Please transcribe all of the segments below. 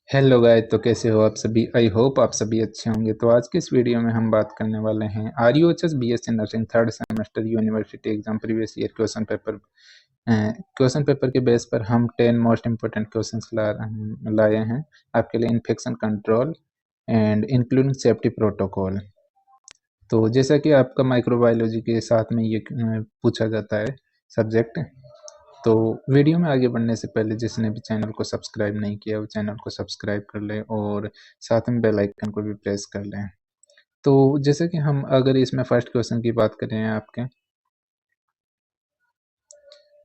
Hello guys, तो कैसे हो आप सभी। आई होप आप सभी अच्छे होंगे। तो आज के इस वीडियो में हम बात करने वाले हैं RUHS BSc nursing third semester university exam previous year question paper के बेस पर हम 10 मोस्ट इम्पोर्टेंट क्वेश्चंस लाए हैं आपके लिए। Infection control and including safety protocol. तो जैसा कि आपका माइक्रोबायोलॉजी के साथ में ये पूछा जाता है सब्जेक्ट। तो वीडियो में आगे बढ़ने से पहले जिसने भी चैनल को सब्सक्राइब नहीं किया वो चैनल को सब्सक्राइब कर लें और साथ में बेल आइकन को भी प्रेस कर लें। तो जैसे कि हम अगर इसमें फर्स्ट क्वेश्चन की बात करें आपके,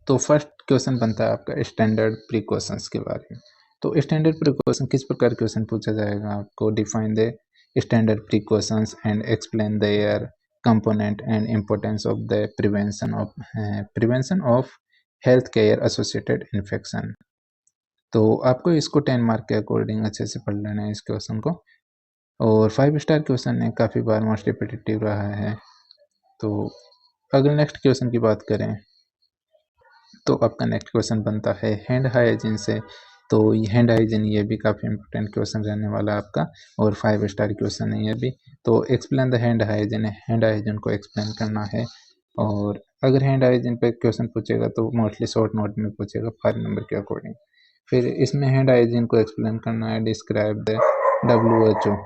तो फर्स्ट क्वेश्चन बनता है आपका स्टैंडर्ड प्रिकॉशंस के बारे में। तो स्टैंडर्ड प्रिकॉशन किस प्रकार क्वेश्चन पूछा जाएगा आपको। Define the standard precautions and explain their component and importance of the prevention of health care associated infection. तो आपको इसको 10 मार्क के अकॉर्डिंग अच्छे से पढ़ लेना है इस क्वेश्चन को। और 5 स्टार क्वेश्चन है, काफ़ी बार मोस्ट रिपीटेटिव रहा है। तो अगर नेक्स्ट क्वेश्चन की बात करें तो आपका नेक्स्ट क्वेश्चन बनता है हैंड हाइजीन से। तो हैंड हाइजीन ये भी काफ़ी इंपॉर्टेंट क्वेश्चन रहने वाला है आपका और 5 स्टार क्वेश्चन है ये भी। तो एक्सप्लेन द हैंड हाइजीन है, हैंड हाइजीन को एक्सप्लेन करना है। और अगर हैंड हाइजीन पे क्वेश्चन पूछेगा तो मोस्टली शॉर्ट नोट में पूछेगा 5 नंबर के अकॉर्डिंग। फिर इसमें हैंड हाइजीन को एक्सप्लेन करना है। डिस्क्राइब द WHO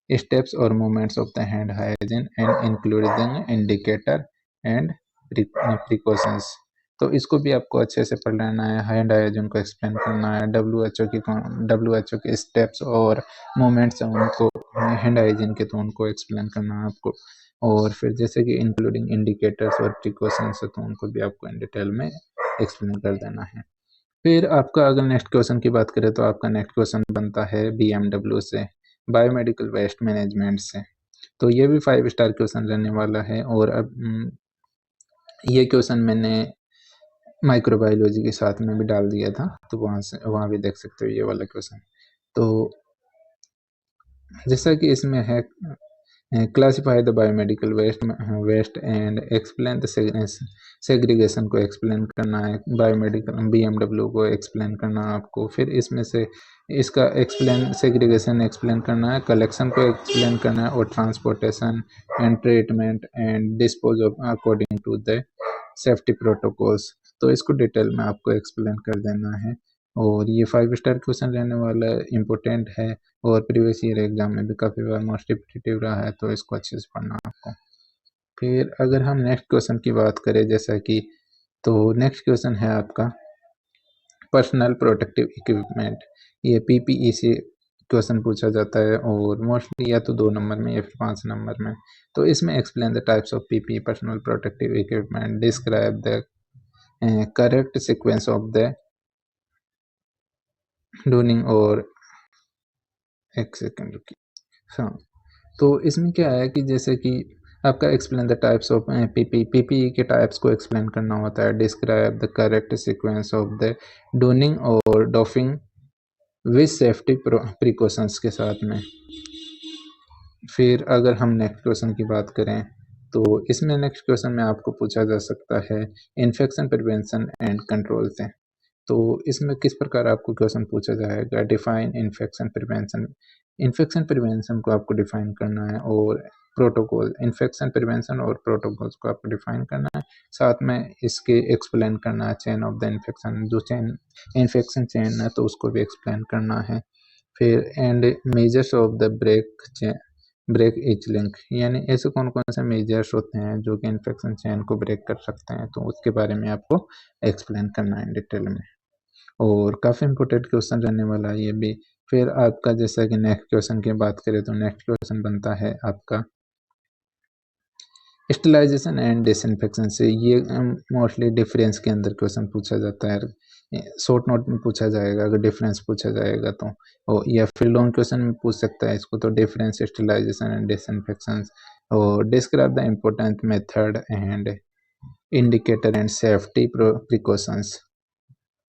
स्टेप्स और movements of the hand hygiene and including indicator and precautions. तो इसको भी आपको अच्छे से पढ़ लेना है। हैंड हाइजीन को एक्सप्लेन करना है। WHO के स्टेप्स और मूवमेंट्स हैं उनको, हैंड हाइजीन के, तो उनको एक्सप्लेन करना है आपको। और फिर जैसे कि इंक्लूडिंग इंडिकेटर्स और प्रिकॉशंस है तो उनको भी आपको इन डिटेल में एक्सप्लेन कर देना है। फिर आपका अगर नेक्स्ट क्वेश्चन की बात करें तो आपका नेक्स्ट क्वेश्चन बनता है BMW से, बायोमेडिकल वेस्ट मैनेजमेंट से। तो ये भी 5 स्टार क्वेश्चन रहने वाला है। और अब ये क्वेश्चन मैंने माइक्रोबायोलॉजी के साथ में भी डाल दिया था, तो वहाँ भी देख सकते हो ये वाला क्वेश्चन। तो जैसा कि इसमें है classify the biomedical waste and explain the segregation को एक्सप्लेन करना है। बायोमेडिकल BMW को एक्सप्लेन करना है आपको। फिर इसमें से इसका सेग्रीगेशन एक्सप्लेन करना है, कलेक्शन को एक्सप्लेन करना है और transportation and treatment and dispose of according to the safety protocols. तो इसको डिटेल में आपको एक्सप्लेन कर देना है। और ये 5 स्टार क्वेश्चन रहने वाला है, इम्पोर्टेंट है और प्रीवियस ईयर एग्जाम में भी काफ़ी बार मोस्ट रिपीटेटिव रहा है, तो इसको अच्छे से पढ़ना आपको। फिर अगर हम नेक्स्ट क्वेश्चन की बात करें जैसा कि, तो नेक्स्ट क्वेश्चन है आपका पर्सनल प्रोटेक्टिव इक्विपमेंट। ये PPE से क्वेश्चन पूछा जाता है और मोस्टली या तो 2 नंबर में या फिर 5 नंबर में। तो इसमें explain the types of PPE personal protective equipment, describe the correct sequence of the donning. और एक सेकेंड रुकिए, हाँ। तो इसमें क्या है कि जैसे कि आपका explain the types of PPE के टाइप्स को एक्सप्लेन करना होता है। Describe the correct sequence of the donning और डॉफिंग विद सेफ्टी प्रिकॉशंस के साथ में। फिर अगर हम नेक्स्ट क्वेश्चन की बात करें तो इसमें नेक्स्ट क्वेश्चन में आपको पूछा जा सकता है इन्फेक्शन प्रिवेंशन एंड कंट्रोल से। तो इसमें किस प्रकार आपको क्वेश्चन पूछा जाएगा। Define infection prevention, infection prevention को आपको डिफाइन करना है। और प्रोटोकॉल, इन्फेक्शन प्रिवेंशन और प्रोटोकॉल्स को आपको डिफाइन करना है। साथ में इसके एक्सप्लेन करना है चेन ऑफ द इन्फेक्शन, जो इन्फेक्शन चेन है तो उसको भी एक्सप्लेन करना है। फिर and measures of the break each link, यानी ऐसे कौन कौन से मेजर्स होते हैं जो कि इन्फेक्शन चेन को ब्रेक कर सकते हैं, तो उसके बारे में आपको एक्सप्लेन करना है डिटेल में। और काफ़ी इंपॉर्टेंट क्वेश्चन रहने वाला है ये भी। फिर आपका जैसा कि नेक्स्ट क्वेश्चन की बात करें तो नेक्स्ट क्वेश्चन बनता है आपका स्टेलाइजेशन एंड डिसइंफेक्शन से। ये मोस्टली डिफरेंस के अंदर क्वेश्चन पूछा जाता है, शॉर्ट नोट में पूछा जाएगा अगर डिफरेंस पूछा जाएगा तो, या फिर लॉन्ग क्वेश्चन में पूछ सकता है इसको। तो डिफरेंस, स्टेलाइजेशन एंड डिसइंफेक्शन। और describe the important method and indicator and safety precautions.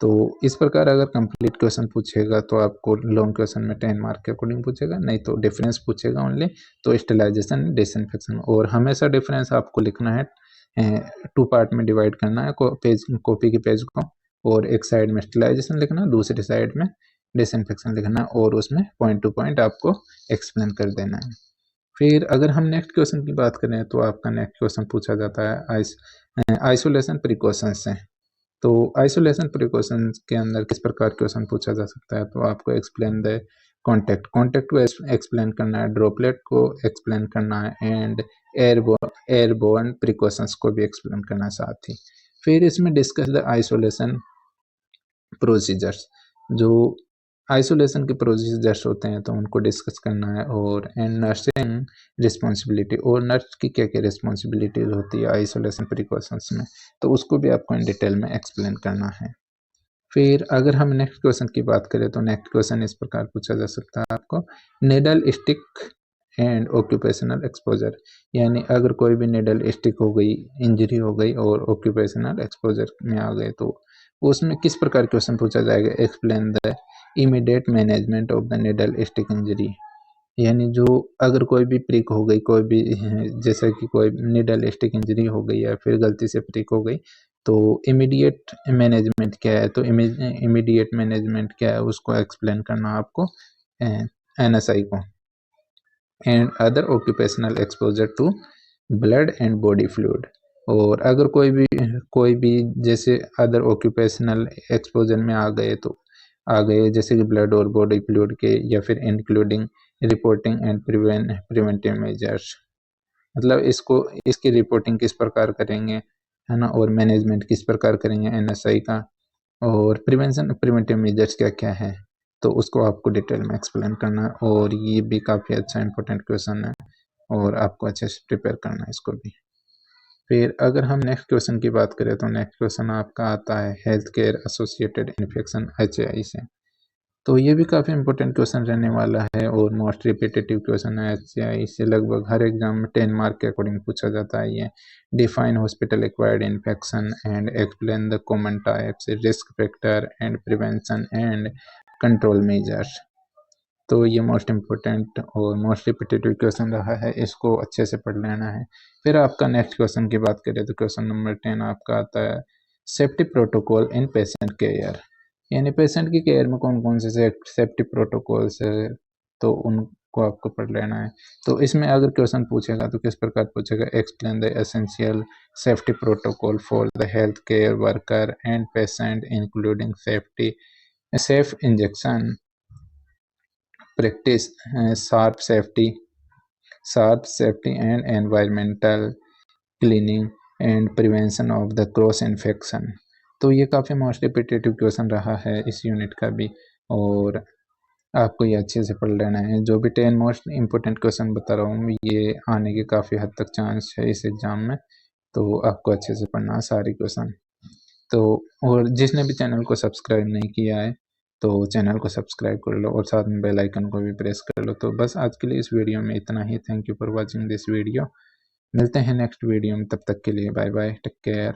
तो इस प्रकार अगर कंप्लीट क्वेश्चन पूछेगा तो आपको लॉन्ग क्वेश्चन में 10 मार्क के अकॉर्डिंग पूछेगा, नहीं तो डिफरेंस पूछेगा ओनली। तो स्टेलाइजेशन, डिसइंफेक्शन, और हमेशा डिफरेंस आपको लिखना है 2 पार्ट में डिवाइड करना है कॉपी के पेज को। और एक साइड में स्टेलाइजेशन लिखना, दूसरी साइड में डिसइंफेक्शन लिखना और उसमें पॉइंट टू पॉइंट आपको एक्सप्लेन कर देना है। फिर अगर हम नेक्स्ट क्वेश्चन की बात करें तो आपका नेक्स्ट क्वेश्चन पूछा जाता है आइसोलेशन प्रिकॉशंस से। तो आइसोलेशन प्रिकॉशंस के अंदर किस प्रकार क्वेश्चन पूछा जा सकता है, तो आपको एक्सप्लेन द कॉन्टेक्ट को एक्सप्लेन करना है, ड्रॉपलेट को एक्सप्लेन करना है एंड एयरबोर्न प्रिकॉशंस को भी एक्सप्लेन करना है साथ ही। फिर इसमें डिस्कस द आइसोलेशन प्रोसीजर्स, जो आइसोलेशन के प्रोसीजर्स होते हैं तो उनको डिस्कस करना है, और एंड नर्सिंग रिस्पॉन्सिबिलिटी, और नर्स की क्या क्या रिस्पॉन्सिबिलिटीज होती है आइसोलेशन प्रिकॉशंस में, तो उसको भी आपको इन डिटेल में एक्सप्लेन करना है। फिर अगर हम नेक्स्ट क्वेश्चन की बात करें तो नेक्स्ट क्वेश्चन इस प्रकार पूछा जा सकता है आपको, needle stick and occupational exposure, यानी अगर कोई भी निडल स्टिक हो गई, इंजरी हो गई और ऑक्यूपेशनल एक्सपोजर में आ गए तो उसमें किस प्रकार क्वेश्चन पूछा जाएगा, explain the immediate management of the needle stick injury, यानी जो अगर कोई भी प्रिक हो गई, कोई भी जैसे कि कोई निडल स्टिक इंजरी हो गई या फिर गलती से प्रिक हो गई, तो इमीडिएट मैनेजमेंट क्या है, तो इमीडिएट मैनेजमेंट क्या है उसको एक्सप्लेन करना आपको एनएसआई को, and other occupational exposure to blood and body fluid, और अगर कोई भी जैसे अदर ऑक्यूपेशनल एक्सपोजर में आ गए जैसे कि ब्लड और बॉडी फ्लूइड के, या फिर including reporting and preventive measures, मतलब इसकी रिपोर्टिंग किस प्रकार करेंगे, है ना, और मैनेजमेंट किस प्रकार करेंगे एनएसआई का, और प्रिवेंटिव मेजर्स क्या क्या है, तो उसको आपको डिटेल में एक्सप्लेन करना है, और ये भी काफ़ी अच्छा इंपॉर्टेंट क्वेश्चन है और आपको अच्छे से प्रिपेयर करना है इसको भी। फिर अगर हम नेक्स्ट क्वेश्चन की बात करें तो नेक्स्ट क्वेश्चन आपका आता है health care associated infection HAI से। तो ये भी काफ़ी इंपॉर्टेंट क्वेश्चन रहने वाला है और मोस्ट रिपीटेटिव क्वेश्चन है HAI से, लगभग हर एग्जाम में 10 मार्क के अकॉर्डिंग पूछा जाता है ये। Define hospital acquired infection and explain the common types, risk factor and prevention and control measures. तो ये मोस्ट इम्पोर्टेंट और मोस्ट रिपीटेटिव क्वेश्चन रहा है, इसको अच्छे से पढ़ लेना है। फिर आपका नेक्स्ट क्वेश्चन की बात करें तो क्वेश्चन नंबर 10 आपका आता है सेफ्टी प्रोटोकॉल इन पेशेंट केयर, यानी पेशेंट की केयर में कौन कौन से सेफ्टी प्रोटोकॉल्स है, तो उनको आपको पढ़ लेना है। तो इसमें अगर क्वेश्चन पूछेगा तो किस प्रकार पूछेगा, explain the essential safety protocol for the health care worker and patient including safe injection practice sharp safety and environmental cleaning and prevention of the cross infection। तो ये काफ़ी मोस्ट रिपीटेटिव क्वेश्चन रहा है इस यूनिट का भी, और आपको ये अच्छे से पढ़ लेना है। जो भी 10 मोस्ट इम्पोर्टेंट क्वेश्चन बता रहा हूँ ये आने के काफ़ी हद तक चांस है इस एग्ज़ाम में, तो आपको अच्छे से पढ़ना है सारी क्वेश्चन। तो और जिसने भी चैनल को सब्सक्राइब नहीं किया है तो चैनल को सब्सक्राइब कर लो और साथ में बेल आइकन को भी प्रेस कर लो। तो बस आज के लिए इस वीडियो में इतना ही। Thank you for watching this video. मिलते हैं नेक्स्ट वीडियो में, तब तक के लिए बाय बाय, टेक केयर।